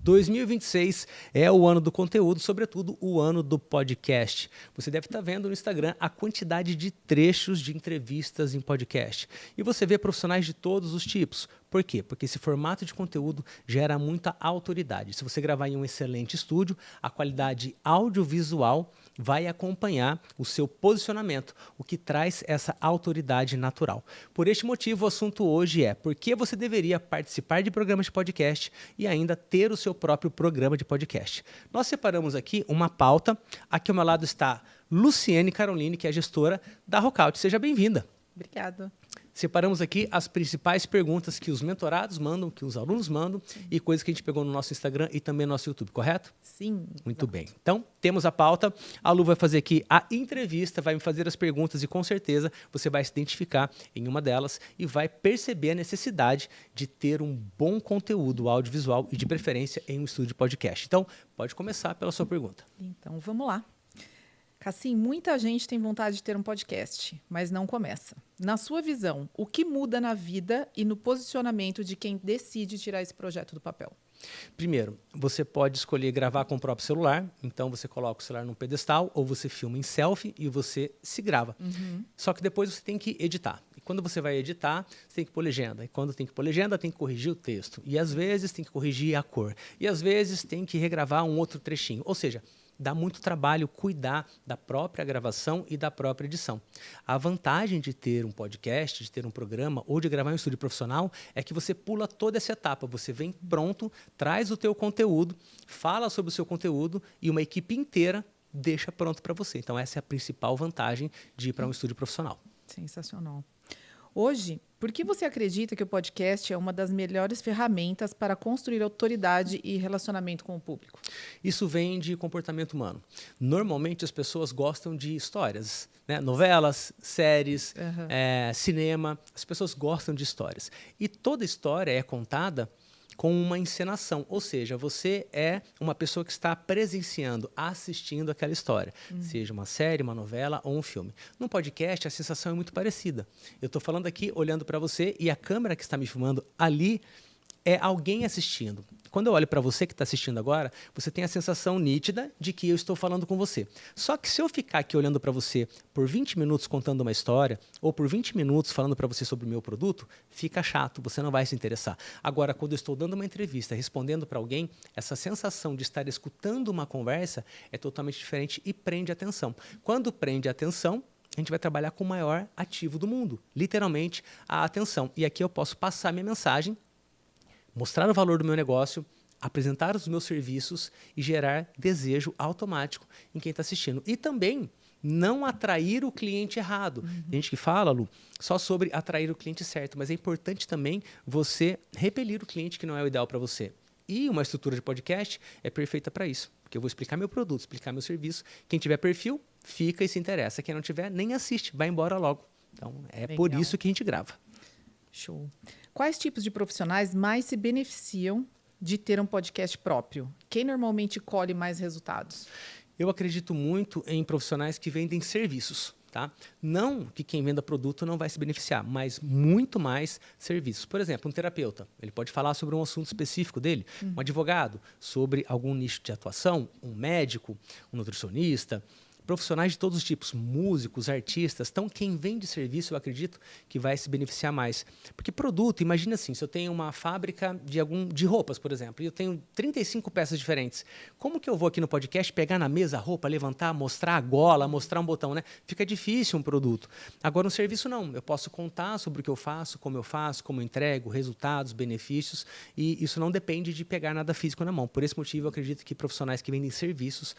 2026 é o ano do conteúdo, sobretudo o ano do podcast. Você deve estar vendo no Instagram a quantidade de trechos de entrevistas em podcast. E você vê profissionais de todos os tipos. Por quê? Porque esse formato de conteúdo gera muita autoridade. Se você gravar em um excelente estúdio, a qualidade audiovisual vai acompanhar o seu posicionamento, o que traz essa autoridade natural. Por este motivo, o assunto hoje é por que você deveria participar de programas de podcast e ainda ter o seu próprio programa de podcast. Nós separamos aqui uma pauta. Aqui ao meu lado está Luciene Caroline, que é gestora da Rockout. Seja bem-vinda. Obrigada. Separamos aqui as principais perguntas que os mentorados mandam, que os alunos mandam, e coisas que a gente pegou no nosso Instagram e também no nosso YouTube, correto? Sim. Muito bem. Então, temos a pauta. A Lu vai fazer aqui a entrevista, vai me fazer as perguntas e, com certeza, você vai se identificar em uma delas e vai perceber a necessidade de ter um bom conteúdo audiovisual e, de preferência, em um estúdio de podcast. Então, pode começar pela sua pergunta. Então, vamos lá. Cassim, muita gente tem vontade de ter um podcast, mas não começa. Na sua visão, o que muda na vida e no posicionamento de quem decide tirar esse projeto do papel? Primeiro, você pode escolher gravar com o próprio celular. Então, você coloca o celular num pedestal ou você filma em selfie e você se grava. Só que depois você tem que editar. E quando você vai editar, você tem que pôr legenda. E quando tem que pôr legenda, tem que corrigir o texto. E às vezes tem que corrigir a cor. E às vezes tem que regravar um outro trechinho. Ou seja, dá muito trabalho cuidar da própria gravação e da própria edição. A vantagem de ter um podcast, de ter um programa ou de gravar em um estúdio profissional é que você pula toda essa etapa. Você vem pronto, traz o teu conteúdo, fala sobre o seu conteúdo e uma equipe inteira deixa pronto para você. Então essa é a principal vantagem de ir para um estúdio profissional. Sensacional. Hoje, por que você acredita que o podcast é uma das melhores ferramentas para construir autoridade e relacionamento com o público? Isso vem de comportamento humano. Normalmente as pessoas gostam de histórias, né? Novelas, séries, cinema. As pessoas gostam de histórias. E toda história é contada com uma encenação, ou seja, você é uma pessoa que está presenciando, assistindo aquela história, seja uma série, uma novela ou um filme. No podcast, a sensação é muito parecida. Eu estou falando aqui, olhando para você, e a câmera que está me filmando ali é alguém assistindo. Quando eu olho para você que está assistindo agora, você tem a sensação nítida de que eu estou falando com você. Só que se eu ficar aqui olhando para você por 20 minutos contando uma história, ou por 20 minutos falando para você sobre o meu produto, fica chato, você não vai se interessar. Agora, quando eu estou dando uma entrevista, respondendo para alguém, essa sensação de estar escutando uma conversa é totalmente diferente e prende atenção. Quando prende atenção, a gente vai trabalhar com o maior ativo do mundo, literalmente a atenção. E aqui eu posso passar minha mensagem, mostrar o valor do meu negócio, apresentar os meus serviços e gerar desejo automático em quem está assistindo. E também não atrair o cliente errado. Tem gente que fala, Lu, só sobre atrair o cliente certo, mas é importante também você repelir o cliente que não é o ideal para você. E uma estrutura de podcast é perfeita para isso, porque eu vou explicar meu produto, explicar meu serviço. Quem tiver perfil, fica e se interessa. Quem não tiver, nem assiste, vai embora logo. Então, é legal. Por isso que a gente grava. Show. Quais tipos de profissionais mais se beneficiam de ter um podcast próprio? Quem normalmente colhe mais resultados? Eu acredito muito em profissionais que vendem serviços. Tá? Não que quem venda produto não vai se beneficiar, mas muito mais serviços. Por exemplo, um terapeuta, ele pode falar sobre um assunto específico dele. Um advogado, sobre algum nicho de atuação. Um médico, um nutricionista. Profissionais de todos os tipos, músicos, artistas. Então, quem vende serviço, eu acredito que vai se beneficiar mais. Porque produto, imagina assim, se eu tenho uma fábrica de roupas, por exemplo, e eu tenho 35 peças diferentes, como que eu vou aqui no podcast pegar na mesa a roupa, levantar, mostrar a gola, mostrar um botão, né? Fica difícil um produto. Agora, um serviço não. Eu posso contar sobre o que eu faço, como eu entrego, resultados, benefícios, e isso não depende de pegar nada físico na mão. Por esse motivo, eu acredito que profissionais que vendem serviços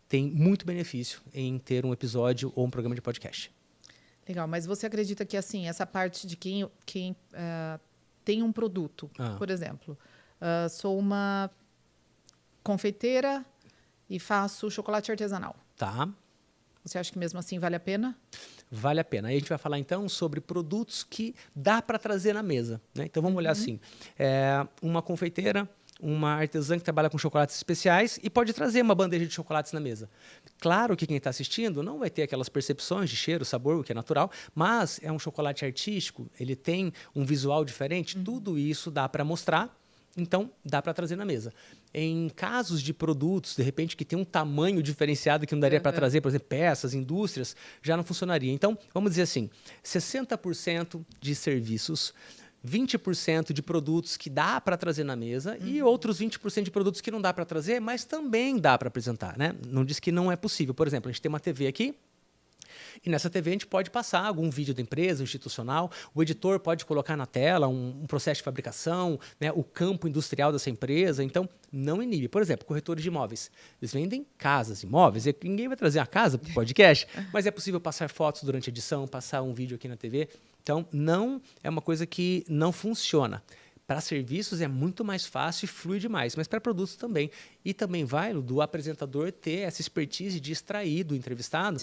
têm muito benefício em ter um episódio ou um programa de podcast. Legal, mas você acredita que assim essa parte de quem tem um produto, por exemplo, sou uma confeiteira e faço chocolate artesanal. Tá. Você acha que mesmo assim vale a pena? Vale a pena. Aí a gente vai falar então sobre produtos que dá para trazer na mesa, né? Então vamos olhar assim, uma confeiteira, uma artesã que trabalha com chocolates especiais e pode trazer uma bandeja de chocolates na mesa. Claro que quem está assistindo não vai ter aquelas percepções de cheiro, sabor, o que é natural, mas é um chocolate artístico, ele tem um visual diferente, tudo isso dá para mostrar Então, dá para trazer na mesa. Em casos de produtos, de repente, que tem um tamanho diferenciado que não daria para trazer, por exemplo, peças, indústrias, já não funcionaria. Então, vamos dizer assim, 60% de serviços, 20% de produtos que dá para trazer na mesa e outros 20% de produtos que não dá para trazer, mas também dá para apresentar, né? Não diz que não é possível. Por exemplo, a gente tem uma TV aqui, e nessa TV a gente pode passar algum vídeo da empresa, institucional, o editor pode colocar na tela um processo de fabricação, né, o campo industrial dessa empresa, então não inibe. Por exemplo, corretores de imóveis, eles vendem casas, imóveis, e ninguém vai trazer a casa para o podcast, mas é possível passar fotos durante a edição, passar um vídeo aqui na TV, então não é uma coisa que não funciona. Para serviços é muito mais fácil e flui demais, mas para produtos também. E também vai do apresentador ter essa expertise de extrair do entrevistado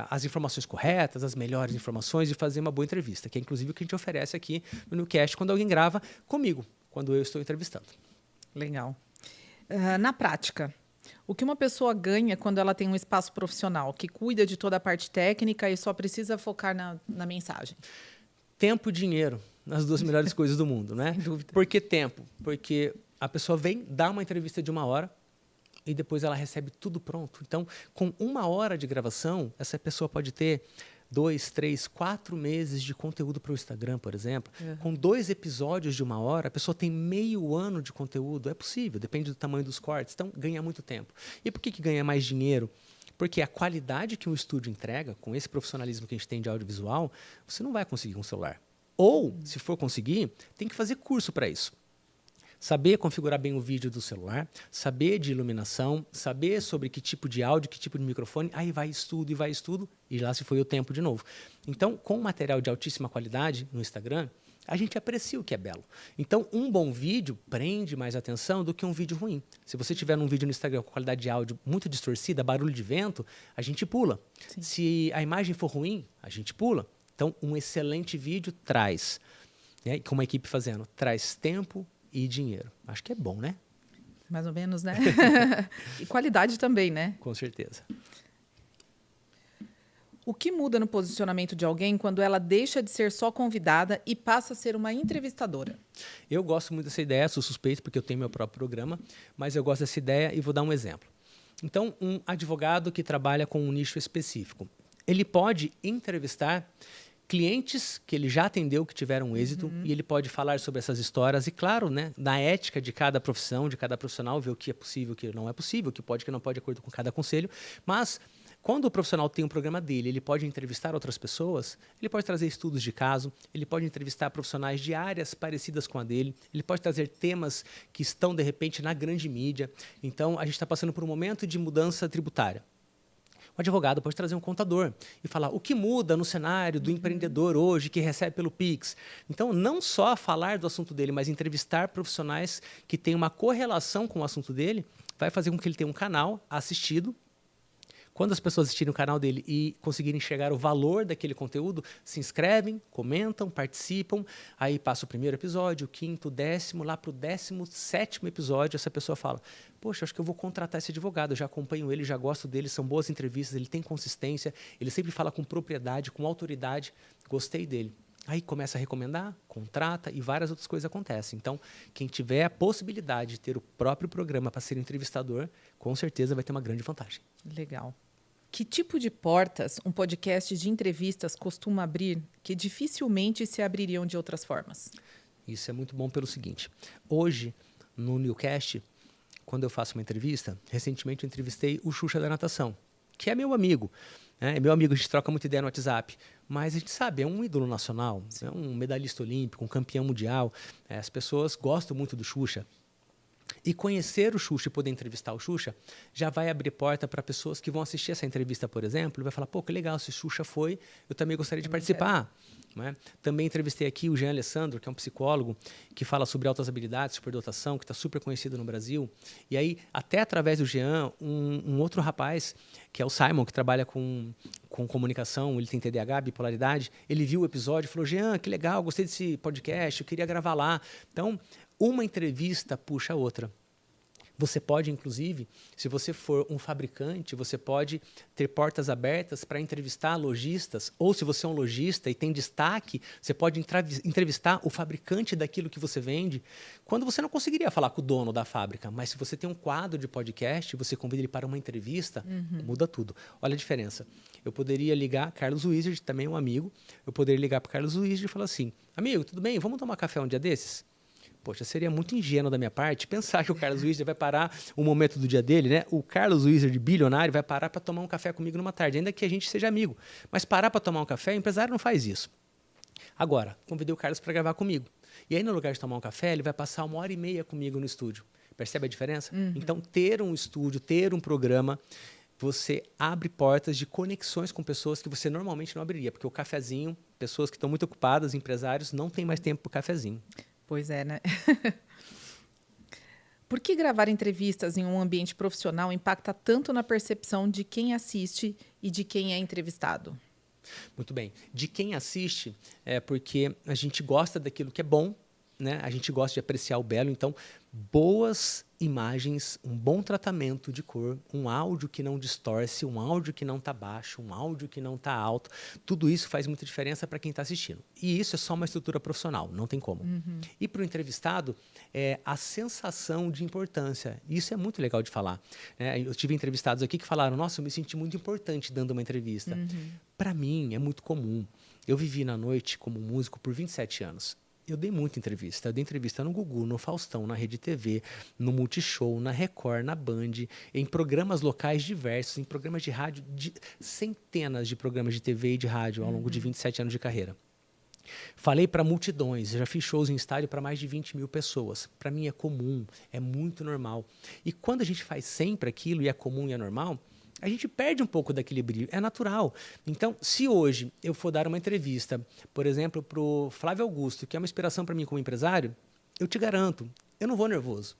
as informações corretas, as melhores informações e fazer uma boa entrevista, que é inclusive o que a gente oferece aqui no Newcast quando alguém grava comigo, quando eu estou entrevistando. Legal. Na prática, o que uma pessoa ganha quando ela tem um espaço profissional que cuida de toda a parte técnica e só precisa focar na mensagem? Tempo e dinheiro. As duas melhores coisas do mundo, né? Sem dúvida. Por que tempo? Porque a pessoa vem, dá uma entrevista de 1 hora e depois ela recebe tudo pronto. Então, com 1 hora de gravação, essa pessoa pode ter 2, 3, 4 meses de conteúdo para o Instagram, por exemplo. Com 2 episódios de 1 hora, a pessoa tem meio ano de conteúdo. É possível, depende do tamanho dos cortes. Então, ganha muito tempo. E por que ganha mais dinheiro? Porque a qualidade que um estúdio entrega, com esse profissionalismo que a gente tem de audiovisual, você não vai conseguir com o celular. Ou, se for conseguir, tem que fazer curso para isso. Saber configurar bem o vídeo do celular, saber de iluminação, saber sobre que tipo de áudio, que tipo de microfone, aí vai estudo, e lá se foi o tempo de novo. Então, com material de altíssima qualidade no Instagram, a gente aprecia o que é belo. Então, um bom vídeo prende mais atenção do que um vídeo ruim. Se você tiver um vídeo no Instagram com qualidade de áudio muito distorcida, barulho de vento, a gente pula. Sim. Se a imagem for ruim, a gente pula. Então, um excelente vídeo traz, né, com uma equipe fazendo, traz tempo e dinheiro. Acho que é bom, né? Mais ou menos, né? E qualidade também, né? Com certeza. O que muda no posicionamento de alguém quando ela deixa de ser só convidada e passa a ser uma entrevistadora? Eu gosto muito dessa ideia, sou suspeito porque eu tenho meu próprio programa, mas eu gosto dessa ideia e vou dar um exemplo. Então, um advogado que trabalha com um nicho específico, ele pode entrevistar clientes que ele já atendeu, que tiveram êxito, e ele pode falar sobre essas histórias e, claro, né, na ética de cada profissão, de cada profissional, ver o que é possível, o que não é possível, o que pode, o que não pode, de acordo com cada conselho. Mas, quando o profissional tem um programa dele, ele pode entrevistar outras pessoas, ele pode trazer estudos de caso, ele pode entrevistar profissionais de áreas parecidas com a dele, ele pode trazer temas que estão, de repente, na grande mídia. Então, a gente está passando por um momento de mudança tributária. O advogado pode trazer um contador e falar o que muda no cenário do empreendedor hoje que recebe pelo Pix. Então, não só falar do assunto dele, mas entrevistar profissionais que têm uma correlação com o assunto dele, vai fazer com que ele tenha um canal assistido. Quando as pessoas assistirem o canal dele e conseguirem enxergar o valor daquele conteúdo, se inscrevem, comentam, participam, aí passa o 1º episódio, o 5º, o 10º, lá para o 17º episódio, essa pessoa fala, poxa, acho que eu vou contratar esse advogado, eu já acompanho ele, já gosto dele, são boas entrevistas, ele tem consistência, ele sempre fala com propriedade, com autoridade, gostei dele. Aí começa a recomendar, contrata e várias outras coisas acontecem. Então, quem tiver a possibilidade de ter o próprio programa para ser entrevistador, com certeza vai ter uma grande vantagem. Legal. Que tipo de portas um podcast de entrevistas costuma abrir que dificilmente se abririam de outras formas? Isso é muito bom pelo seguinte. Hoje, no Newcast, quando eu faço uma entrevista, recentemente eu entrevistei o Xuxa da natação, que é meu amigo. É meu amigo, a gente troca muita ideia no WhatsApp, mas a gente sabe, é um ídolo nacional, é um medalhista olímpico, um campeão mundial. As pessoas gostam muito do Xuxa. E conhecer o Xuxa e poder entrevistar o Xuxa já vai abrir porta para pessoas que vão assistir essa entrevista, por exemplo, e vai falar, pô, que legal, se o Xuxa foi, eu também gostaria de participar. Né? Também entrevistei aqui o Jean Alessandro, que é um psicólogo, que fala sobre altas habilidades, superdotação, que está super conhecido no Brasil. E aí, até através do Jean, um outro rapaz, que é o Simon, que trabalha com comunicação, ele tem TDAH, bipolaridade, ele viu o episódio e falou, Jean, que legal, gostei desse podcast, eu queria gravar lá. Então, uma entrevista puxa a outra. Você pode, inclusive, se você for um fabricante, você pode ter portas abertas para entrevistar lojistas, ou se você é um lojista e tem destaque, você pode entrevistar o fabricante daquilo que você vende, quando você não conseguiria falar com o dono da fábrica. Mas se você tem um quadro de podcast, você convida ele para uma entrevista, muda tudo. Olha a diferença. Eu poderia ligar, Carlos Wizard, também um amigo, eu poderia ligar para o Carlos Wizard e falar assim, amigo, tudo bem, vamos tomar café um dia desses? Poxa, seria muito ingênuo da minha parte pensar que o Carlos Wizard vai parar um momento do dia dele, né? O Carlos Wizard, bilionário, vai parar para tomar um café comigo numa tarde, ainda que a gente seja amigo. Mas parar para tomar um café, o empresário não faz isso. Agora, convidei o Carlos para gravar comigo. E aí, no lugar de tomar um café, ele vai passar 1h30 comigo no estúdio. Percebe a diferença? Então, ter um estúdio, ter um programa, você abre portas de conexões com pessoas que você normalmente não abriria. Porque o cafezinho, pessoas que estão muito ocupadas, empresários, não têm mais tempo para o cafezinho. Pois é, né? Por que gravar entrevistas em um ambiente profissional impacta tanto na percepção de quem assiste e de quem é entrevistado? Muito bem. De quem assiste, é porque a gente gosta daquilo que é bom, né? A gente gosta de apreciar o belo, então boas imagens, um bom tratamento de cor, um áudio que não distorce, um áudio que não está baixo, um áudio que não está alto, tudo isso faz muita diferença para quem está assistindo. E isso é só uma estrutura profissional, não tem como. E para o entrevistado, a sensação de importância, isso é muito legal de falar. Né? Eu tive entrevistados aqui que falaram, nossa, eu me senti muito importante dando uma entrevista. Para mim, é muito comum. Eu vivi na noite como músico por 27 anos. Eu dei muita entrevista. Eu dei entrevista no Gugu, no Faustão, na Rede TV, no Multishow, na Record, na Band, em programas locais diversos, em programas de rádio, centenas de programas de TV e de rádio ao longo de 27 anos de carreira. Falei para multidões, já fiz shows em estádio para mais de 20 mil pessoas. Para mim é comum, é muito normal. E quando a gente faz sempre aquilo e é comum e é normal, a gente perde um pouco daquele brilho, é natural. Então, se hoje eu for dar uma entrevista, por exemplo, para o Flávio Augusto, que é uma inspiração para mim como empresário, eu te garanto, eu não vou nervoso.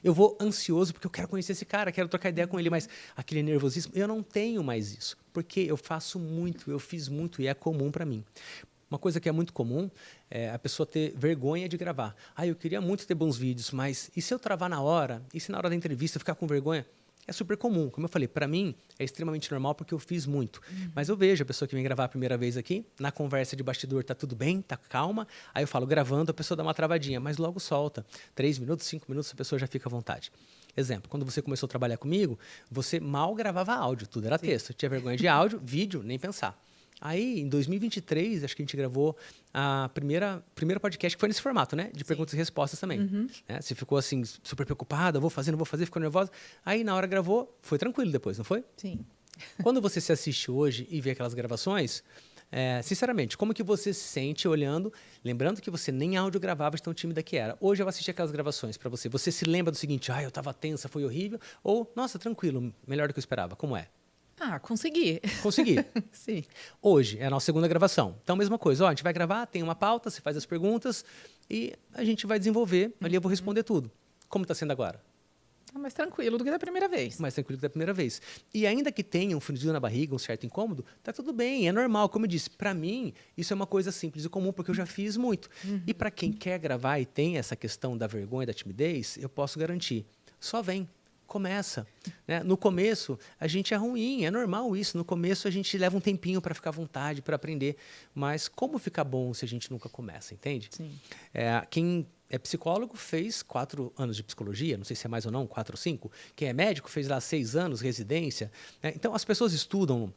Eu vou ansioso porque eu quero conhecer esse cara, quero trocar ideia com ele, mas aquele nervosismo, eu não tenho mais isso, porque eu faço muito, eu fiz muito e é comum para mim. Uma coisa que é muito comum é a pessoa ter vergonha de gravar. Eu queria muito ter bons vídeos, mas e se eu travar na hora? E se na hora da entrevista eu ficar com vergonha? É super comum. Como eu falei, para mim é extremamente normal porque eu fiz muito. Mas eu vejo a pessoa que vem gravar a primeira vez aqui, na conversa de bastidor tá tudo bem, tá calma. Aí eu falo gravando, a pessoa dá uma travadinha, mas logo solta. 3 minutos, 5 minutos, a pessoa já fica à vontade. Exemplo, quando você começou a trabalhar comigo, você mal gravava áudio, tudo era texto. Tinha vergonha de áudio, vídeo, nem pensar. Aí, em 2023, acho que a gente gravou a primeira podcast que foi nesse formato, né? De perguntas e respostas também. Né? Você ficou assim, super preocupada, vou fazer, não vou fazer, ficou nervosa. Aí, na hora gravou, foi tranquilo depois, não foi? Sim. Quando você se assiste hoje e vê aquelas gravações, sinceramente, como que você se sente olhando, lembrando que você nem áudio gravava de tão tímida que era. Hoje eu assisti aquelas gravações para você. Você se lembra do seguinte, eu estava tensa, foi horrível? Ou, nossa, tranquilo, melhor do que eu esperava. Como é? Consegui. Consegui. Sim. Hoje é a nossa segunda gravação. Então, mesma coisa. A gente vai gravar, tem uma pauta, você faz as perguntas e a gente vai desenvolver. Ali eu vou responder tudo. Como está sendo agora? Mais tranquilo do que da primeira vez. Mais tranquilo que da primeira vez. E ainda que tenha um friozinho na barriga, um certo incômodo, tá tudo bem, é normal. Como eu disse, para mim, isso é uma coisa simples e comum, porque eu já fiz muito. E para quem quer gravar e tem essa questão da vergonha, da timidez, eu posso garantir. Só vem. Começa. Né? No começo, a gente é ruim, é normal isso. No começo, a gente leva um tempinho para ficar à vontade, para aprender. Mas como ficar bom se a gente nunca começa, entende? Sim. Quem é psicólogo fez 4 anos de psicologia, não sei se é mais ou não, 4 ou 5. Quem é médico fez lá 6 anos, residência. Né? Então, as pessoas estudam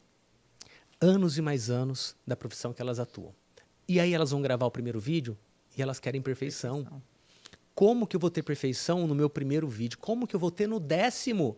anos e mais anos da profissão que elas atuam. E aí elas vão gravar o primeiro vídeo e elas querem perfeição. Como que eu vou ter perfeição no meu primeiro vídeo? Como que eu vou ter no 10º?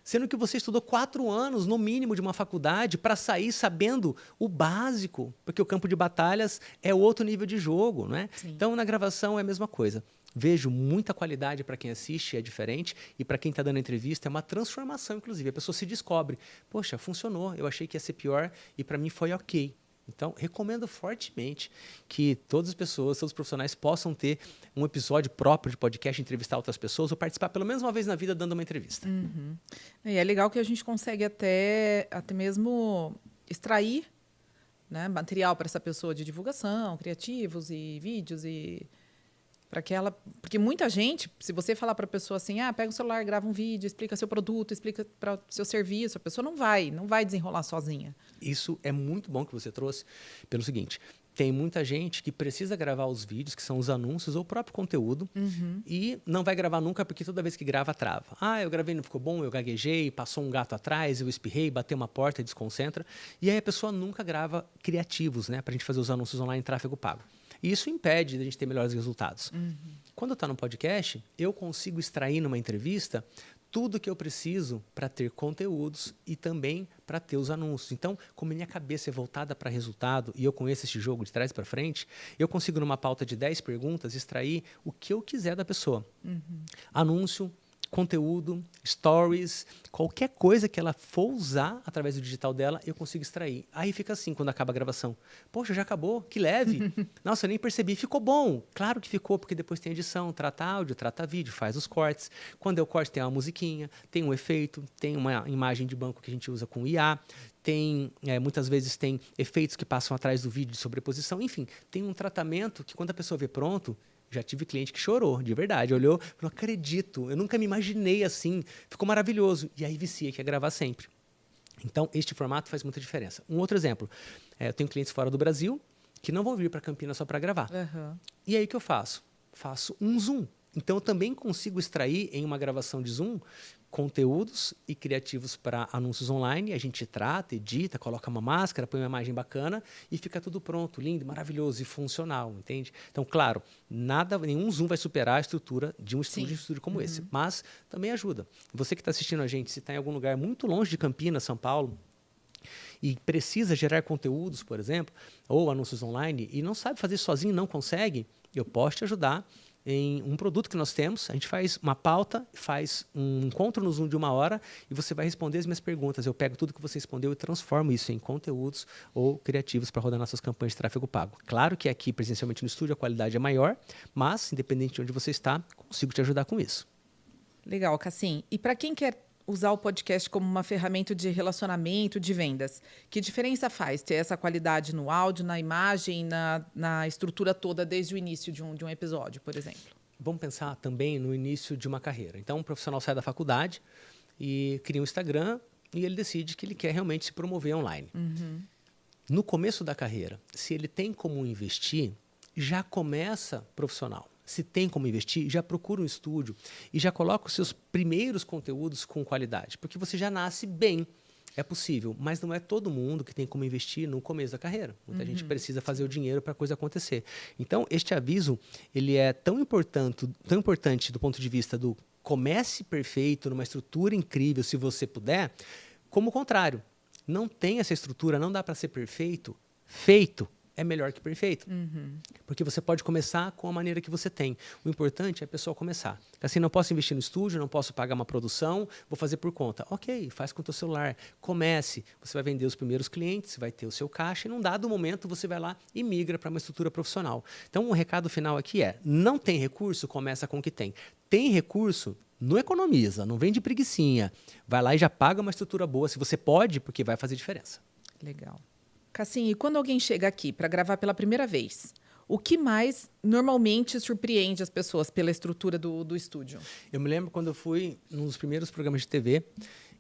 Sendo que você estudou 4 anos, no mínimo, de uma faculdade para sair sabendo o básico. Porque o campo de batalhas é outro nível de jogo, né? Então, na gravação é a mesma coisa. Vejo muita qualidade para quem assiste, é diferente. E para quem está dando entrevista, é uma transformação, inclusive. A pessoa se descobre. Poxa, funcionou. Eu achei que ia ser pior e para mim foi ok. Então, recomendo fortemente que todas as pessoas, todos os profissionais possam ter um episódio próprio de podcast, entrevistar outras pessoas ou participar pelo menos uma vez na vida dando uma entrevista. E é legal que a gente consegue até mesmo extrair, né, material para essa pessoa de divulgação, criativos e vídeos e Porque muita gente, se você falar para a pessoa assim, pega o celular, grava um vídeo, explica seu produto, explica para o seu serviço, a pessoa não vai desenrolar sozinha. Isso é muito bom que você trouxe, pelo seguinte, tem muita gente que precisa gravar os vídeos, que são os anúncios ou o próprio conteúdo, e não vai gravar nunca porque toda vez que grava, trava. Eu gravei, não ficou bom, eu gaguejei, passou um gato atrás, eu espirrei, bateu uma porta, desconcentra. E aí a pessoa nunca grava criativos, né, para a gente fazer os anúncios online em tráfego pago. E isso impede de a gente ter melhores resultados. Quando está no podcast, eu consigo extrair numa entrevista tudo que eu preciso para ter conteúdos e também para ter os anúncios. Então, como minha cabeça é voltada para resultado e eu conheço esse jogo de trás para frente, eu consigo, numa pauta de 10 perguntas, extrair o que eu quiser da pessoa. Anúncio, conteúdo, stories, qualquer coisa que ela for usar através do digital dela, eu consigo extrair. Aí fica assim, quando acaba a gravação. Poxa, já acabou? Que leve. Nossa, eu nem percebi. Ficou bom. Claro que ficou, porque depois tem edição, trata áudio, trata vídeo, faz os cortes. Quando eu corto, tem uma musiquinha, tem um efeito, tem uma imagem de banco que a gente usa com IA, muitas vezes tem efeitos que passam atrás do vídeo de sobreposição. Enfim, tem um tratamento que quando a pessoa vê pronto, já tive cliente que chorou, de verdade. Olhou, não acredito, eu nunca me imaginei assim. Ficou maravilhoso. E aí vicia, quer gravar sempre. Então, este formato faz muita diferença. Um outro exemplo. Eu tenho clientes fora do Brasil que não vão vir para Campinas só para gravar. E aí o que eu faço? Faço um Zoom. Então, eu também consigo extrair em uma gravação de Zoom conteúdos e criativos para anúncios online. A gente trata, edita, coloca uma máscara, põe uma imagem bacana e fica tudo pronto, lindo, maravilhoso e funcional, entende? Então, claro, nenhum Zoom vai superar a estrutura de um estúdio como esse, mas também ajuda. Você que está assistindo a gente, se está em algum lugar muito longe de Campinas, São Paulo, e precisa gerar conteúdos, por exemplo, ou anúncios online, e não sabe fazer sozinho, não consegue, eu posso te ajudar em um produto que nós temos. A gente faz uma pauta, faz um encontro no Zoom de 1 hora e você vai responder as minhas perguntas. Eu pego tudo que você respondeu e transformo isso em conteúdos ou criativos para rodar nossas campanhas de tráfego pago. Claro que aqui, presencialmente no estúdio, a qualidade é maior, mas, independente de onde você está, consigo te ajudar com isso. Legal, Cassim. E para quem quer usar o podcast como uma ferramenta de relacionamento, de vendas, que diferença faz ter essa qualidade no áudio, na imagem, na estrutura toda desde o início de um episódio, por exemplo? Vamos pensar também no início de uma carreira. Então, um profissional sai da faculdade e cria um Instagram e ele decide que ele quer realmente se promover online. No começo da carreira, se ele tem como investir, já começa profissional. Se tem como investir, já procura um estúdio e já coloca os seus primeiros conteúdos com qualidade, porque você já nasce bem. É possível, mas não é todo mundo que tem como investir no começo da carreira. Muita gente precisa fazer o dinheiro para a coisa acontecer. Então, este aviso ele é tão importante do ponto de vista do comece perfeito, numa estrutura incrível, se você puder, como o contrário. Não tem essa estrutura, não dá para ser perfeito, feito. É melhor que perfeito. Porque você pode começar com a maneira que você tem. O importante é a pessoa começar. Assim, não posso investir no estúdio, não posso pagar uma produção, vou fazer por conta. Ok, faz com o teu celular. Comece. Você vai vender os primeiros clientes, vai ter o seu caixa e num dado momento você vai lá e migra para uma estrutura profissional. Então, o recado final aqui é, não tem recurso, começa com o que tem. Tem recurso, não economiza, não vem de preguicinha. Vai lá e já paga uma estrutura boa, se você pode, porque vai fazer diferença. Legal. Cassim, e quando alguém chega aqui para gravar pela primeira vez, o que mais normalmente surpreende as pessoas pela estrutura do estúdio? Eu me lembro quando eu fui num dos primeiros programas de TV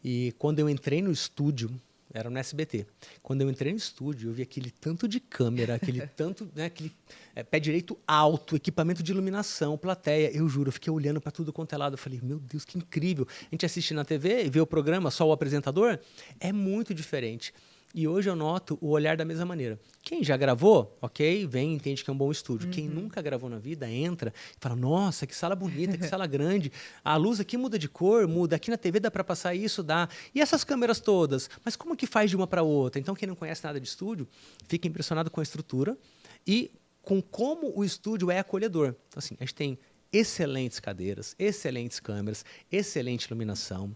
e quando eu entrei no estúdio, era no SBT. Quando eu entrei no estúdio, eu vi aquele tanto de câmera, aquele tanto, né, aquele pé direito alto, equipamento de iluminação, plateia. Eu juro, eu fiquei olhando para tudo quanto é lado. Eu falei, meu Deus, que incrível. A gente assiste na TV e vê o programa, só o apresentador, é muito diferente. E hoje eu noto o olhar da mesma maneira. Quem já gravou, ok, vem e entende que é um bom estúdio. Quem nunca gravou na vida, entra e fala, nossa, que sala bonita, que sala grande. A luz aqui muda de cor, muda. Aqui na TV dá para passar isso, dá. E essas câmeras todas? Mas como que faz de uma para outra? Então, quem não conhece nada de estúdio, fica impressionado com a estrutura e com como o estúdio é acolhedor. Então, assim, a gente tem excelentes cadeiras, excelentes câmeras, excelente iluminação,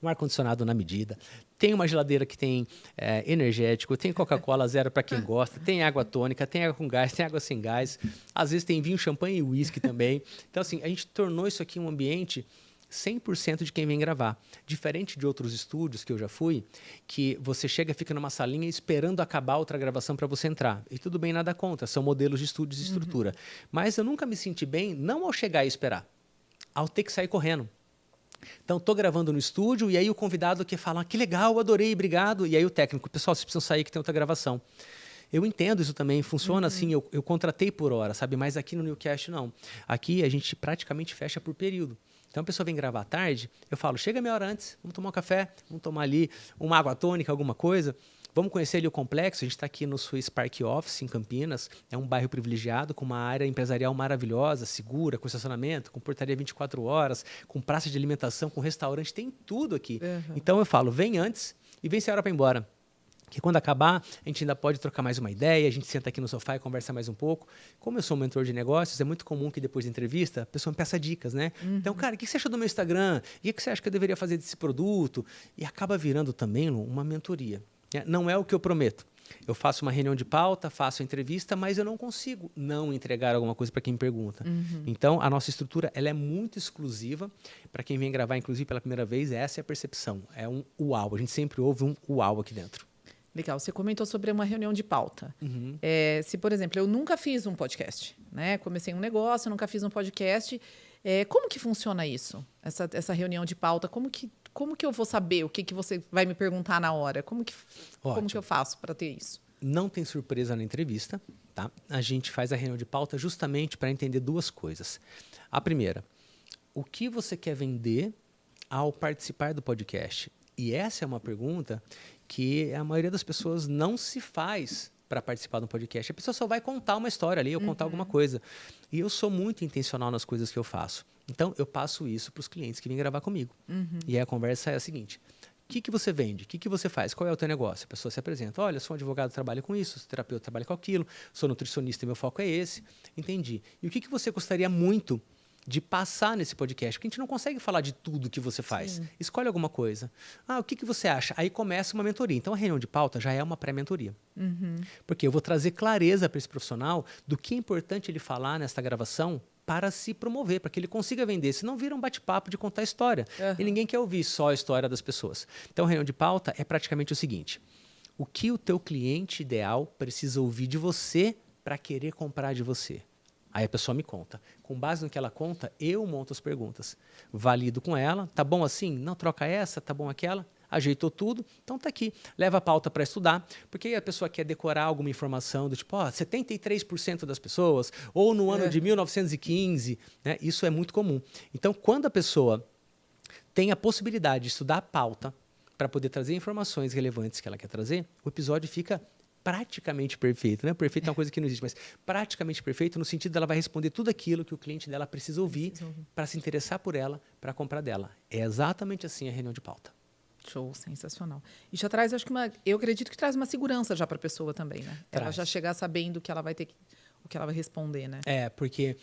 um ar-condicionado na medida, tem uma geladeira que tem energético, tem Coca-Cola zero para quem gosta, tem água tônica, tem água com gás, tem água sem gás, às vezes tem vinho, champanhe e uísque também. Então, assim, a gente tornou isso aqui um ambiente 100% de quem vem gravar. Diferente de outros estúdios que eu já fui, que você chega, fica numa salinha esperando acabar outra gravação para você entrar. E tudo bem, nada contra, são modelos de estúdios e estrutura. Mas eu nunca me senti bem, não ao chegar e esperar, ao ter que sair correndo. Então, estou gravando no estúdio e aí o convidado que fala, que legal, adorei, obrigado. E aí o técnico, pessoal, vocês precisam sair que tem outra gravação. Eu entendo isso também, funciona assim, eu contratei por hora, sabe? Mas aqui no Newcast não. Aqui a gente praticamente fecha por período. Então a pessoa vem gravar à tarde, eu falo, chega meia hora antes, vamos tomar um café, vamos tomar ali uma água tônica, alguma coisa. Vamos conhecer ali o complexo, a gente está aqui no Swiss Park Office, em Campinas. É um bairro privilegiado, com uma área empresarial maravilhosa, segura, com estacionamento, com portaria 24 horas, com praça de alimentação, com restaurante, tem tudo aqui. Então eu falo, vem antes e vem sem hora para ir embora. Que quando acabar, a gente ainda pode trocar mais uma ideia, a gente senta aqui no sofá e conversa mais um pouco. Como eu sou um mentor de negócios, é muito comum que depois da entrevista a pessoa me peça dicas, né? Então, cara, o que você achou do meu Instagram? E o que você acha que eu deveria fazer desse produto? E acaba virando também uma mentoria. Não é o que eu prometo. Eu faço uma reunião de pauta, faço a entrevista, mas eu não consigo não entregar alguma coisa para quem me pergunta. Então, a nossa estrutura ela é muito exclusiva. Para quem vem gravar, inclusive, pela primeira vez, essa é a percepção. É um uau. A gente sempre ouve um uau aqui dentro. Legal. Você comentou sobre uma reunião de pauta. Se, por exemplo, eu nunca fiz um podcast, né? Comecei um negócio, nunca fiz um podcast. Como que funciona isso? Essa reunião de pauta, como que eu vou saber o que você vai me perguntar na hora? Como que eu faço para ter isso? Não tem surpresa na entrevista, tá? A gente faz a reunião de pauta justamente para entender duas coisas. A primeira, o que você quer vender ao participar do podcast? E essa é uma pergunta que a maioria das pessoas não se faz para participar de um podcast. A pessoa só vai contar uma história ali, ou contar alguma coisa. E eu sou muito intencional nas coisas que eu faço. Então, eu passo isso para os clientes que vêm gravar comigo. E aí a conversa é a seguinte: o que você vende? O que você faz? Qual é o teu negócio? A pessoa se apresenta. Olha, sou um advogado, trabalho com isso, sou terapeuta, trabalho com aquilo, sou nutricionista e meu foco é esse. Entendi. E o que você gostaria muito de passar nesse podcast? Porque a gente não consegue falar de tudo que você faz. Sim. Escolhe alguma coisa. O que você acha? Aí começa uma mentoria. Então, a reunião de pauta já é uma pré-mentoria. Porque eu vou trazer clareza para esse profissional do que é importante ele falar nesta gravação para se promover, para que ele consiga vender. Senão vira um bate-papo de contar história. E ninguém quer ouvir só a história das pessoas. Então, a reunião de pauta é praticamente o seguinte: o que o teu cliente ideal precisa ouvir de você para querer comprar de você? Aí a pessoa me conta. Com base no que ela conta, eu monto as perguntas. Valido com ela. Tá bom assim? Não, troca essa. Tá bom aquela? Ajeitou tudo. Então tá aqui. Leva a pauta para estudar. Porque aí a pessoa quer decorar alguma informação do tipo, 73% das pessoas, ou no ano de 1915. Né? Isso é muito comum. Então, quando a pessoa tem a possibilidade de estudar a pauta para poder trazer informações relevantes que ela quer trazer, o episódio fica praticamente perfeito, né? Perfeito é uma coisa que não existe, mas praticamente perfeito no sentido dela vai responder tudo aquilo que o cliente dela precisa ouvir para se interessar por ela, para comprar dela. É exatamente assim a reunião de pauta. Show, sensacional. E já traz, acho que eu acredito que traz uma segurança já para a pessoa também, né? Traz. Ela já chegar sabendo que ela vai ter o que ela vai responder, né? Porque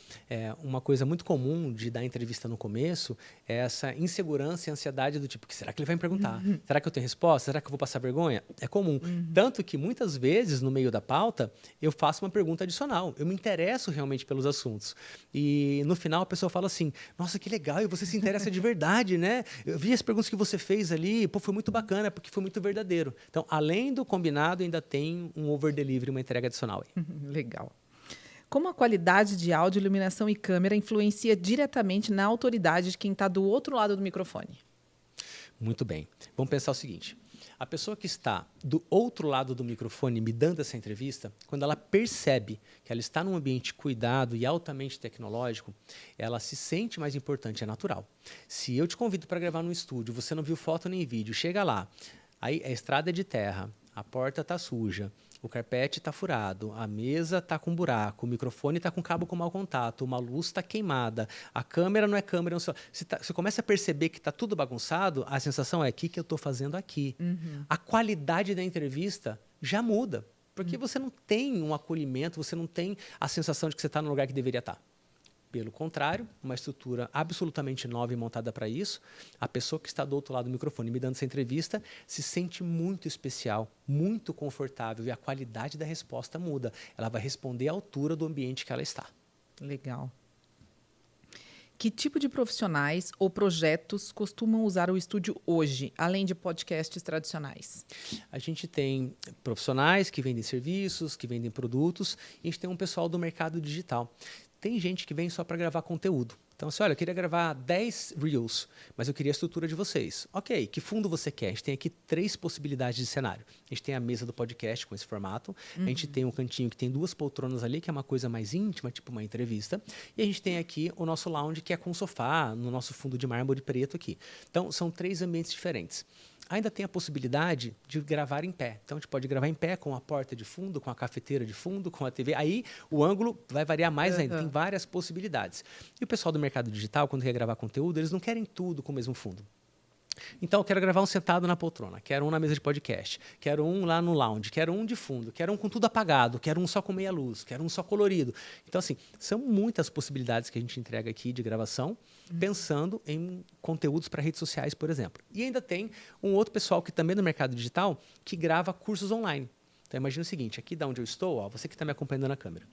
uma coisa muito comum de dar entrevista no começo é essa insegurança e ansiedade do tipo, será que ele vai me perguntar? Será que eu tenho resposta? Será que eu vou passar vergonha? É comum. Tanto que muitas vezes, no meio da pauta, eu faço uma pergunta adicional. Eu me interesso realmente pelos assuntos. E no final a pessoa fala assim, nossa, que legal, e você se interessa de verdade, né? Eu vi as perguntas que você fez ali, foi muito bacana, porque foi muito verdadeiro. Então, além do combinado, ainda tem um over-delivery, uma entrega adicional aí. Legal. Como a qualidade de áudio, iluminação e câmera influencia diretamente na autoridade de quem está do outro lado do microfone? Muito bem. Vamos pensar o seguinte. A pessoa que está do outro lado do microfone me dando essa entrevista, quando ela percebe que ela está num ambiente cuidado e altamente tecnológico, ela se sente mais importante, é natural. Se eu te convido para gravar num estúdio, você não viu foto nem vídeo, chega lá, aí a estrada é de terra, a porta está suja, o carpete está furado, a mesa está com buraco, o microfone está com cabo com mau contato, uma luz está queimada, a câmera não é câmera. Não sei, você começa a perceber que está tudo bagunçado, a sensação é o que eu estou fazendo aqui. A qualidade da entrevista já muda, porque você não tem um acolhimento, você não tem a sensação de que você está no lugar que deveria estar. Pelo contrário, uma estrutura absolutamente nova e montada para isso, a pessoa que está do outro lado do microfone me dando essa entrevista se sente muito especial, muito confortável e a qualidade da resposta muda. Ela vai responder à altura do ambiente que ela está. Legal. Que tipo de profissionais ou projetos costumam usar o estúdio hoje, além de podcasts tradicionais? A gente tem profissionais que vendem serviços, que vendem produtos, e a gente tem um pessoal do mercado digital. Tem gente que vem só para gravar conteúdo. Então, assim, olha, eu queria gravar 10 Reels, mas eu queria a estrutura de vocês. Ok, que fundo você quer? A gente tem aqui 3 possibilidades de cenário. A gente tem a mesa do podcast com esse formato, a gente tem um cantinho que tem 2 poltronas ali, que é uma coisa mais íntima, tipo uma entrevista, e a gente tem aqui o nosso lounge, que é com sofá, no nosso fundo de mármore preto aqui. Então, são 3 ambientes diferentes. Ainda tem a possibilidade de gravar em pé. Então, a gente pode gravar em pé com a porta de fundo, com a cafeteira de fundo, com a TV. Aí, o ângulo vai variar mais ainda. Tem várias possibilidades. E o pessoal do mercado digital, quando quer gravar conteúdo, eles não querem tudo com o mesmo fundo. Então, eu quero gravar um sentado na poltrona, quero um na mesa de podcast, quero um lá no lounge, quero um de fundo, quero um com tudo apagado, quero um só com meia luz, quero um só colorido. Então, assim, são muitas possibilidades que a gente entrega aqui de gravação, pensando em conteúdos para redes sociais, por exemplo. E ainda tem um outro pessoal que também é do mercado digital, que grava cursos online. Então, imagina o seguinte, aqui da onde eu estou, ó, você que está me acompanhando na câmera.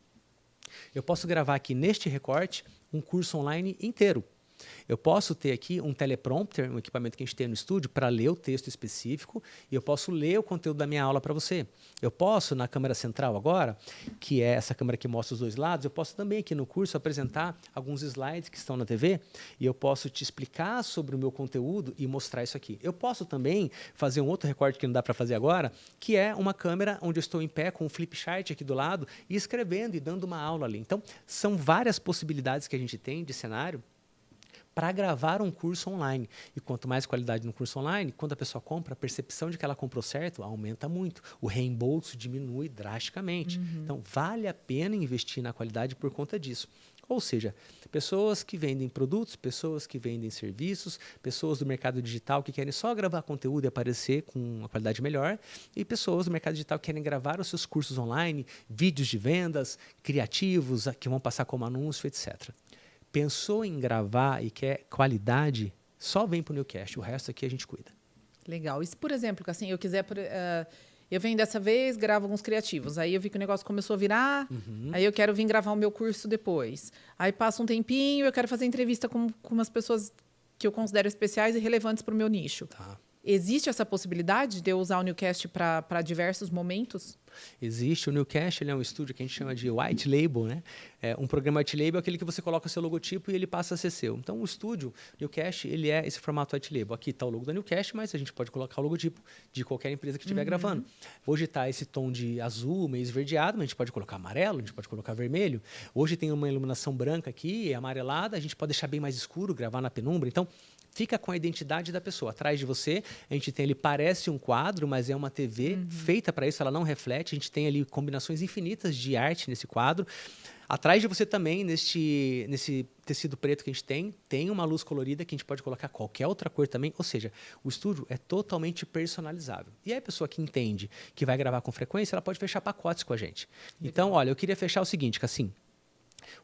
Eu posso gravar aqui neste recorte um curso online inteiro. Eu posso ter aqui um teleprompter, um equipamento que a gente tem no estúdio, para ler o texto específico, e eu posso ler o conteúdo da minha aula para você. Eu posso, na câmera central agora, que é essa câmera que mostra os 2 lados, eu posso também aqui no curso apresentar alguns slides que estão na TV, e eu posso te explicar sobre o meu conteúdo e mostrar isso aqui. Eu posso também fazer um outro recorte que não dá para fazer agora, que é uma câmera onde eu estou em pé com um flip chart aqui do lado, e escrevendo e dando uma aula ali. Então, são várias possibilidades que a gente tem de cenário para gravar um curso online. E quanto mais qualidade no curso online, quando a pessoa compra, a percepção de que ela comprou certo aumenta muito. O reembolso diminui drasticamente. Então, vale a pena investir na qualidade por conta disso. Ou seja, pessoas que vendem produtos, pessoas que vendem serviços, pessoas do mercado digital que querem só gravar conteúdo e aparecer com uma qualidade melhor, e pessoas do mercado digital que querem gravar os seus cursos online, vídeos de vendas, criativos, que vão passar como anúncio, etc. Pensou em gravar e quer qualidade, só vem para o Newcast. O resto aqui a gente cuida. Legal. E se, por exemplo, assim, eu quiser... eu venho dessa vez, gravo alguns criativos. Aí eu vi que o negócio começou a virar. Aí eu quero vir gravar o meu curso depois. Aí passa um tempinho, eu quero fazer entrevista com umas pessoas que eu considero especiais e relevantes para o meu nicho. Tá. Existe essa possibilidade de eu usar o Newcast para diversos momentos? Existe. O Newcast, ele é um estúdio que a gente chama de white label, né? Um programa white label é aquele que você coloca o seu logotipo e ele passa a ser seu. Então, o estúdio Newcast, ele é esse formato white label. Aqui está o logo da Newcast, mas a gente pode colocar o logotipo de qualquer empresa que estiver gravando. Hoje está esse tom de azul, meio esverdeado, mas a gente pode colocar amarelo, a gente pode colocar vermelho. Hoje tem uma iluminação branca aqui, amarelada, a gente pode deixar bem mais escuro, gravar na penumbra. Então, fica com a identidade da pessoa. Atrás de você, a gente tem ali, parece um quadro, mas é uma TV feita para isso, ela não reflete. A gente tem ali combinações infinitas de arte nesse quadro. Atrás de você também, nesse tecido preto que a gente tem uma luz colorida que a gente pode colocar qualquer outra cor também. Ou seja, o estúdio é totalmente personalizável. E aí a pessoa que entende que vai gravar com frequência, ela pode fechar pacotes com a gente. Então, olha, eu queria fechar o seguinte, Cassim.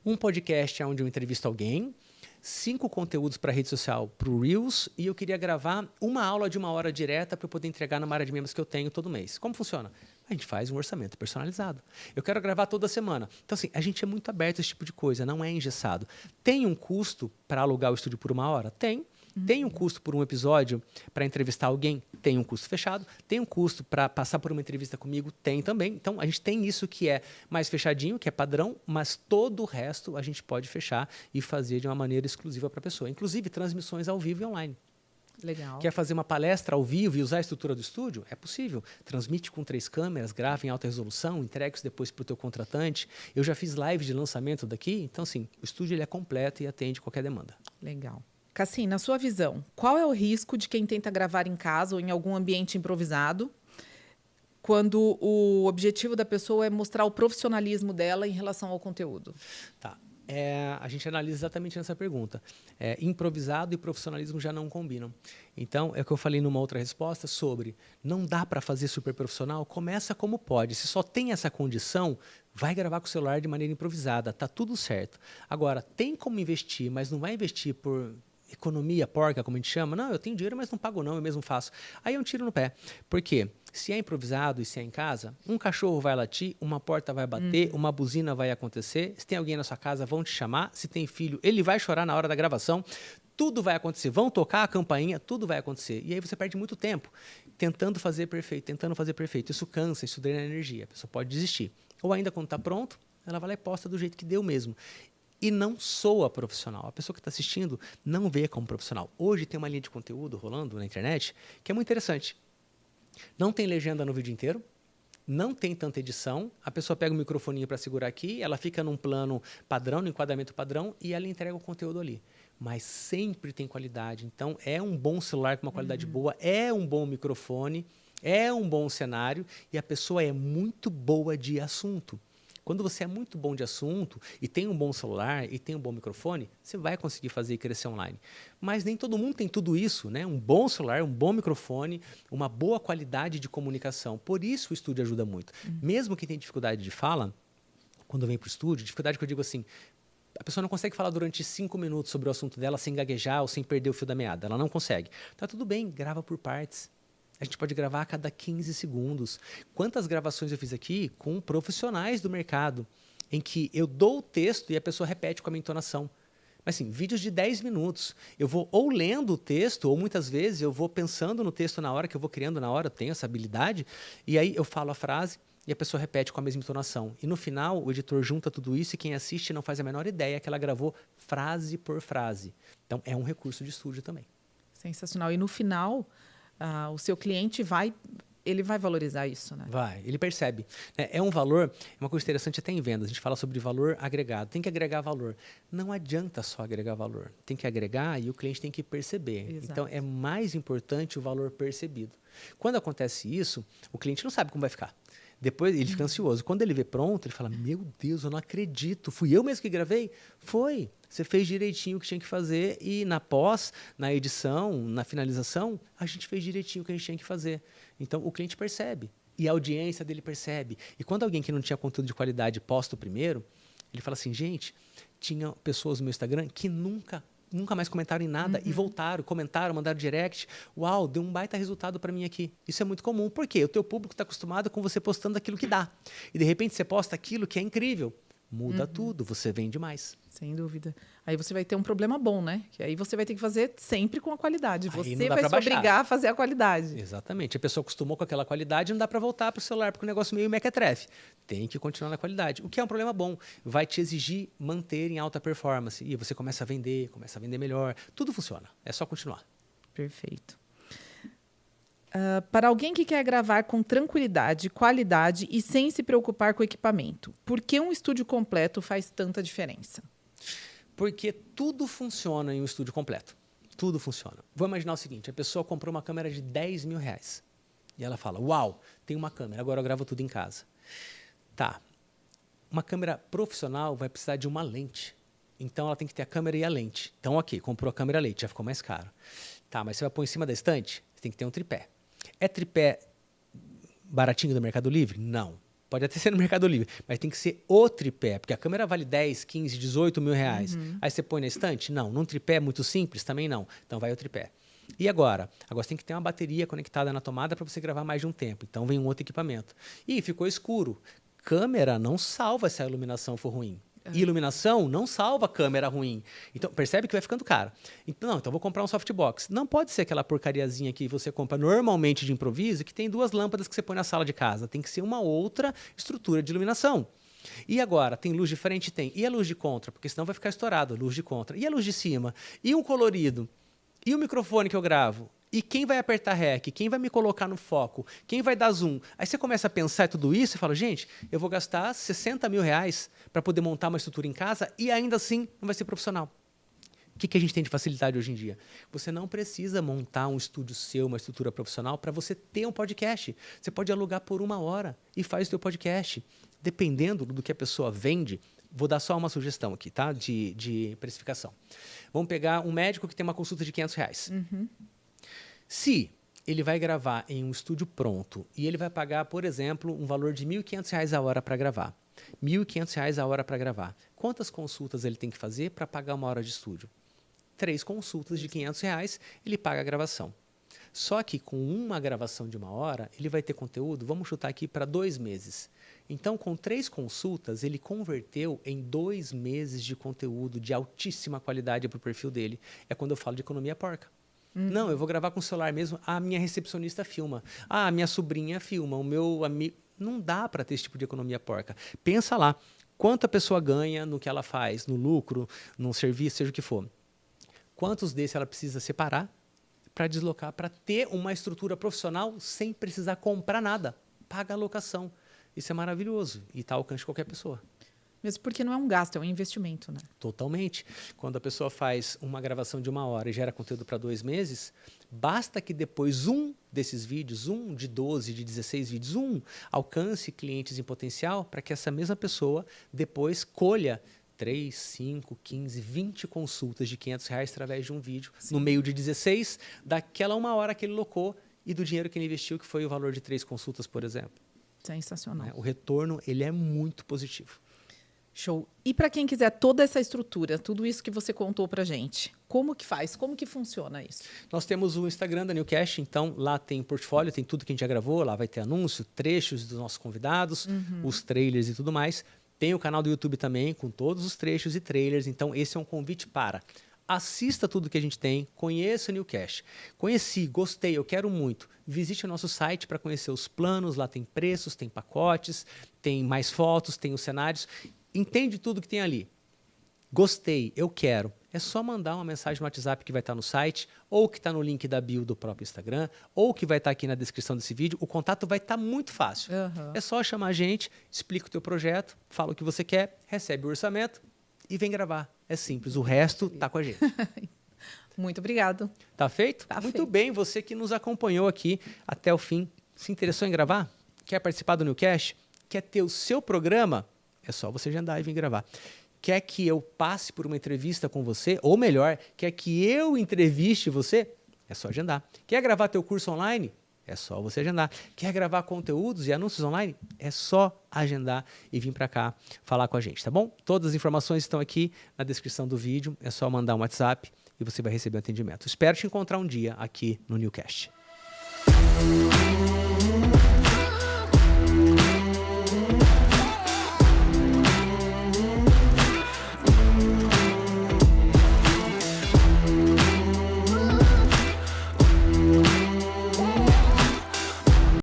Um podcast é onde eu entrevisto alguém, 5 conteúdos para rede social para o Reels, e eu queria gravar uma aula de 1 hora direta para eu poder entregar na área de membros que eu tenho todo mês. Como funciona? A gente faz um orçamento personalizado. Eu quero gravar toda semana. Então, assim, a gente é muito aberto a esse tipo de coisa, não é engessado. Tem um custo para alugar o estúdio por 1 hora? Tem. Tem um custo por um episódio para entrevistar alguém? Tem um custo fechado. Tem um custo para passar por uma entrevista comigo? Tem também. Então, a gente tem isso que é mais fechadinho, que é padrão, mas todo o resto a gente pode fechar e fazer de uma maneira exclusiva para a pessoa. Inclusive, transmissões ao vivo e online. Legal. Quer fazer uma palestra ao vivo e usar a estrutura do estúdio? É possível. Transmite com 3 câmeras, grava em alta resolução, entrega isso depois para o teu contratante. Eu já fiz live de lançamento daqui. Então, assim, o estúdio ele é completo e atende qualquer demanda. Legal. Cassim, na sua visão, qual é o risco de quem tenta gravar em casa ou em algum ambiente improvisado, quando o objetivo da pessoa é mostrar o profissionalismo dela em relação ao conteúdo? Tá. A gente analisa exatamente essa pergunta. Improvisado e profissionalismo já não combinam. Então, é o que eu falei numa outra resposta sobre não dá para fazer super profissional, começa como pode. Se só tem essa condição, vai gravar com o celular de maneira improvisada, tá tudo certo. Agora, tem como investir, mas não vai investir por economia porca, como a gente chama. Não, eu tenho dinheiro, mas não pago não, eu mesmo faço. Aí é um tiro no pé. Por quê? Se é improvisado e se é em casa, um cachorro vai latir, uma porta vai bater, uma buzina vai acontecer. Se tem alguém na sua casa, vão te chamar. Se tem filho, ele vai chorar na hora da gravação. Tudo vai acontecer. Vão tocar a campainha, tudo vai acontecer. E aí você perde muito tempo tentando fazer perfeito, tentando fazer perfeito. Isso cansa, isso drena energia. A pessoa pode desistir. Ou ainda quando está pronto, ela vai lá e posta do jeito que deu mesmo. E não soa profissional. A pessoa que está assistindo não vê como profissional. Hoje tem uma linha de conteúdo rolando na internet que é muito interessante. Não tem legenda no vídeo inteiro, não tem tanta edição, a pessoa pega o microfoninho para segurar aqui, ela fica num plano padrão, no enquadramento padrão, e ela entrega o conteúdo ali. Mas sempre tem qualidade. Então, é um bom celular com uma qualidade boa, é um bom microfone, é um bom cenário, e a pessoa é muito boa de assunto. Quando você é muito bom de assunto e tem um bom celular e tem um bom microfone, você vai conseguir fazer e crescer online. Mas nem todo mundo tem tudo isso, né? Um bom celular, um bom microfone, uma boa qualidade de comunicação. Por isso o estúdio ajuda muito. Mesmo quem tem dificuldade de fala, quando vem para o estúdio, dificuldade que eu digo assim, a pessoa não consegue falar durante 5 minutos sobre o assunto dela sem gaguejar ou sem perder o fio da meada. Ela não consegue. Tá tudo bem, grava por partes. A gente pode gravar a cada 15 segundos. Quantas gravações eu fiz aqui com profissionais do mercado, em que eu dou o texto e a pessoa repete com a minha entonação. Mas, assim, vídeos de 10 minutos. Eu vou ou lendo o texto, ou muitas vezes eu vou pensando no texto na hora, que eu vou criando na hora, eu tenho essa habilidade, e aí eu falo a frase e a pessoa repete com a mesma entonação. E no final, o editor junta tudo isso e quem assiste não faz a menor ideia que ela gravou frase por frase. Então, é um recurso de estúdio também. Sensacional. E no final... o seu cliente ele vai valorizar isso, né? Vai, ele percebe. É um valor, é uma coisa interessante até em vendas, a gente fala sobre valor agregado, tem que agregar valor. Não adianta só agregar valor, tem que agregar e o cliente tem que perceber. Exato. Então, é mais importante o valor percebido. Quando acontece isso, o cliente não sabe como vai ficar. Depois ele fica ansioso. Quando ele vê pronto, ele fala, meu Deus, eu não acredito. Fui eu mesmo que gravei? Foi. Você fez direitinho o que tinha que fazer e na pós, na edição, na finalização, a gente fez direitinho o que a gente tinha que fazer. Então, o cliente percebe. E a audiência dele percebe. E quando alguém que não tinha conteúdo de qualidade posta o primeiro, ele fala assim, gente, tinha pessoas no meu Instagram que nunca mais comentaram em nada e voltaram, comentaram, mandaram direct. Uau, deu um baita resultado para mim aqui. Isso é muito comum. Por quê? O teu público está acostumado com você postando aquilo que dá. E, de repente, você posta aquilo que é incrível. Muda tudo, você vende mais. Sem dúvida. Aí você vai ter um problema bom, né? Que aí você vai ter que fazer sempre com a qualidade. Você vai se obrigar a fazer a qualidade. Exatamente. A pessoa acostumou com aquela qualidade, não dá para voltar para o celular, porque o negócio meio mequetrefe. Tem que continuar na qualidade. O que é um problema bom. Vai te exigir manter em alta performance. E você começa a vender melhor. Tudo funciona. É só continuar. Perfeito. Para alguém que quer gravar com tranquilidade, qualidade e sem se preocupar com o equipamento, por que um estúdio completo faz tanta diferença? Porque tudo funciona em um estúdio completo. Tudo funciona. Vou imaginar o seguinte, a pessoa comprou uma câmera de 10 mil reais. E ela fala, uau, tem uma câmera, agora eu gravo tudo em casa. Tá. Uma câmera profissional vai precisar de uma lente. Então, ela tem que ter a câmera e a lente. Então, ok, comprou a câmera e a lente, já ficou mais caro. Tá, mas você vai pôr em cima da estante? Você tem que ter um tripé. É tripé baratinho do Mercado Livre? Não. Pode até ser no Mercado Livre, mas tem que ser o tripé, porque a câmera vale 10, 15, 18 mil reais. Aí você põe na estante? Não. Num tripé muito simples? Também não. Então vai o tripé. E agora? Agora você tem que ter uma bateria conectada na tomada para você gravar mais de um tempo. Então vem um outro equipamento. Ih, ficou escuro. Câmera não salva se a iluminação for ruim. E iluminação não salva câmera ruim. Então, percebe que vai ficando caro. Então vou comprar um softbox. Não pode ser aquela porcariazinha que você compra normalmente de improviso, que tem 2 lâmpadas que você põe na sala de casa. Tem que ser uma outra estrutura de iluminação. E agora, tem luz de frente? Tem. E a luz de contra? Porque senão vai ficar estourado, luz de contra. E a luz de cima? E um colorido? E o microfone que eu gravo? E quem vai apertar REC? Quem vai me colocar no foco? Quem vai dar zoom? Aí você começa a pensar tudo isso e fala, gente, eu vou gastar 60 mil reais para poder montar uma estrutura em casa e ainda assim não vai ser profissional. O que a gente tem de facilidade hoje em dia? Você não precisa montar um estúdio seu, uma estrutura profissional para você ter um podcast. Você pode alugar por 1 hora e faz o seu podcast. Dependendo do que a pessoa vende, vou dar só uma sugestão aqui, tá? De precificação. Vamos pegar um médico que tem uma consulta de 500 reais. Se ele vai gravar em um estúdio pronto e ele vai pagar, por exemplo, um valor de R$ 1.500 a hora para gravar. R$ 1.500 a hora para gravar. Quantas consultas ele tem que fazer para pagar 1 hora de estúdio? 3 consultas de R$500, ele paga a gravação. Só que com uma gravação de 1 hora, ele vai ter conteúdo, vamos chutar aqui para 2 meses. Então, com 3 consultas, ele converteu em 2 meses de conteúdo de altíssima qualidade para o perfil dele. É quando eu falo de economia porca. Não, eu vou gravar com o celular mesmo, a minha recepcionista filma, a minha sobrinha filma, o meu amigo... Não dá para ter esse tipo de economia porca. Pensa lá, quanto a pessoa ganha no que ela faz, no lucro, no serviço, seja o que for. Quantos desses ela precisa separar para deslocar, para ter uma estrutura profissional sem precisar comprar nada. Paga a locação. Isso é maravilhoso e está ao alcance de qualquer pessoa. Mesmo porque não é um gasto, é um investimento, né? Totalmente. Quando a pessoa faz uma gravação de 1 hora e gera conteúdo para 2 meses, basta que depois um desses vídeos, um de 12, de 16 vídeos, alcance clientes em potencial para que essa mesma pessoa depois colha 3, 5, 15, 20 consultas de R$500 através de um vídeo, no meio de 16, daquela 1 hora que ele locou e do dinheiro que ele investiu, que foi o valor de 3 consultas, por exemplo. Sensacional. O retorno ele é muito positivo. Show. E para quem quiser toda essa estrutura, tudo isso que você contou para gente, como que faz? Como que funciona isso? Nós temos o Instagram da Newcast, então lá tem portfólio, tem tudo que a gente já gravou, lá vai ter anúncio, trechos dos nossos convidados, os trailers e tudo mais. Tem o canal do YouTube também, com todos os trechos e trailers. Então, esse é um convite para assista tudo que a gente tem, conheça o Newcast. Conheci, gostei, eu quero muito. Visite o nosso site para conhecer os planos. Lá tem preços, tem pacotes, tem mais fotos, tem os cenários. Entende tudo que tem ali. Gostei, eu quero. É só mandar uma mensagem no WhatsApp que vai estar no site, ou que está no link da bio do próprio Instagram, ou que vai estar aqui na descrição desse vídeo. O contato vai estar muito fácil. É só chamar a gente, explica o teu projeto, fala o que você quer, recebe o orçamento e vem gravar. É simples, o resto está com a gente. Muito obrigado. Tá feito? Tá muito feito. bem, você que nos acompanhou aqui até o fim, se interessou em gravar? Quer participar do Newcast? Quer ter o seu programa? É só você agendar e vir gravar. Quer que eu passe por uma entrevista com você? Ou melhor, quer que eu entreviste você? É só agendar. Quer gravar teu curso online? É só você agendar. Quer gravar conteúdos e anúncios online? É só agendar e vir para cá falar com a gente, tá bom? Todas as informações estão aqui na descrição do vídeo. É só mandar um WhatsApp e você vai receber o atendimento. Espero te encontrar um dia aqui no Newcast.